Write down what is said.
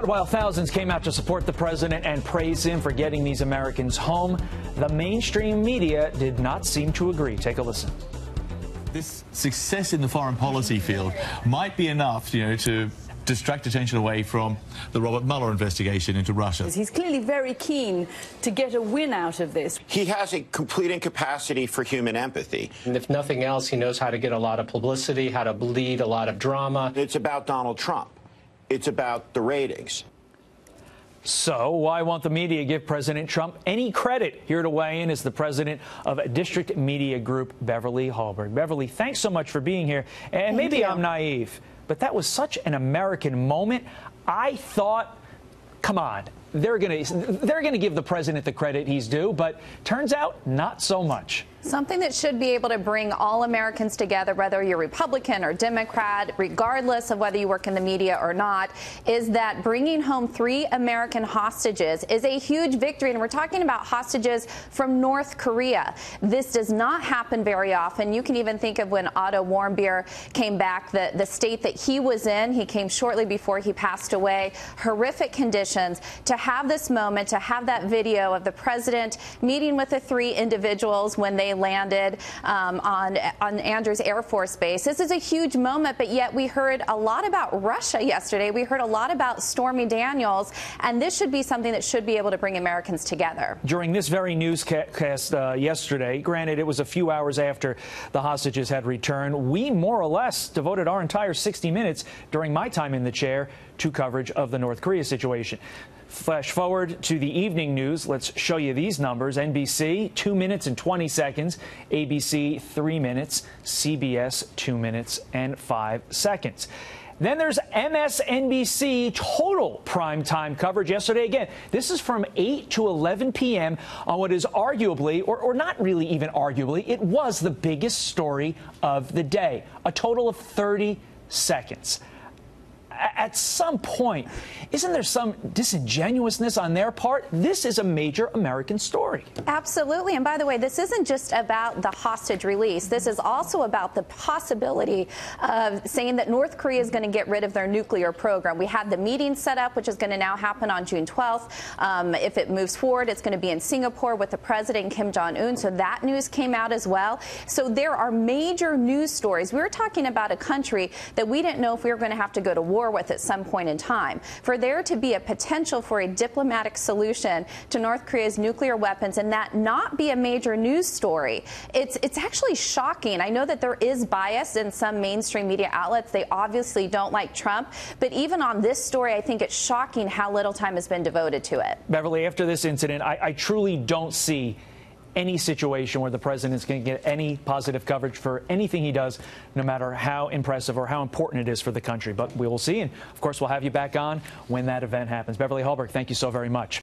While thousands came out to support the president and praise him for getting these Americans home, the mainstream media did not seem to agree. Take a listen. This success in the foreign policy field might be enough, to distract attention away from the Robert Mueller investigation into Russia. He's clearly very keen to get a win out of this. He has a complete incapacity for human empathy. And if nothing else, he knows how to get a lot of publicity, how to bleed a lot of drama. It's about Donald Trump. It's about the ratings. So why won't the media give President Trump any credit? Here to weigh in is the president of District Media Group, Beverly Hallberg. Beverly, thanks so much for being here. And maybe I'm naive, but that was such an American moment. I thought, come on, they're going to give the president the credit he's due, but turns out not so much. Something that should be able to bring all Americans together, whether you're Republican or Democrat, regardless of whether you work in the media or not, is that bringing home 3 American hostages is a huge victory. And we're talking about hostages from North Korea. This does not happen very often. You can even think of when Otto Warmbier came back, the state that he was in. He came shortly before he passed away. Horrific conditions. To have this moment, to have that video of the president meeting with the 3 individuals when they landed on Andrews Air Force Base. This is a huge moment, but yet we heard a lot about Russia yesterday. We heard a lot about Stormy Daniels, and this should be something that should be able to bring Americans together. During this very newscast yesterday, granted it was a few hours after the hostages had returned, we more or less devoted our entire 60 minutes during my time in the chair to coverage of the North Korea situation. Flash forward to the evening news. Let's show you these numbers. NBC, 2 minutes and 20 seconds. ABC, 3 minutes. CBS, 2 minutes and 5 seconds. Then there's MSNBC total primetime coverage yesterday. Again, this is from 8 to 11 p.m. on what is arguably, or not really even arguably, it was the biggest story of the day. A total of 30 seconds. At some point, isn't there some disingenuousness on their part? This is a major American story. Absolutely. And by the way, this isn't just about the hostage release. This is also about the possibility of saying that North Korea is going to get rid of their nuclear program. We had the meeting set up, which is going to now happen on June 12th. If it moves forward, it's going to be in Singapore with the president, Kim Jong-un. So that news came out as well. So there are major news stories. We were talking about a country that we didn't know if we were going to have to go to war with at some point in time. For there to be a potential for a diplomatic solution to North Korea's nuclear weapons and that not be a major news story, it's actually shocking. I know that there is bias in some mainstream media outlets. They obviously don't like Trump, but even on this story, I think it's shocking how little time has been devoted to it. Beverly, after this incident, I truly don't see any situation where the president's going to get any positive coverage for anything he does, no matter how impressive or how important it is for the country. But we will see. And, of course, we'll have you back on when that event happens. Beverly Hallberg, thank you so very much.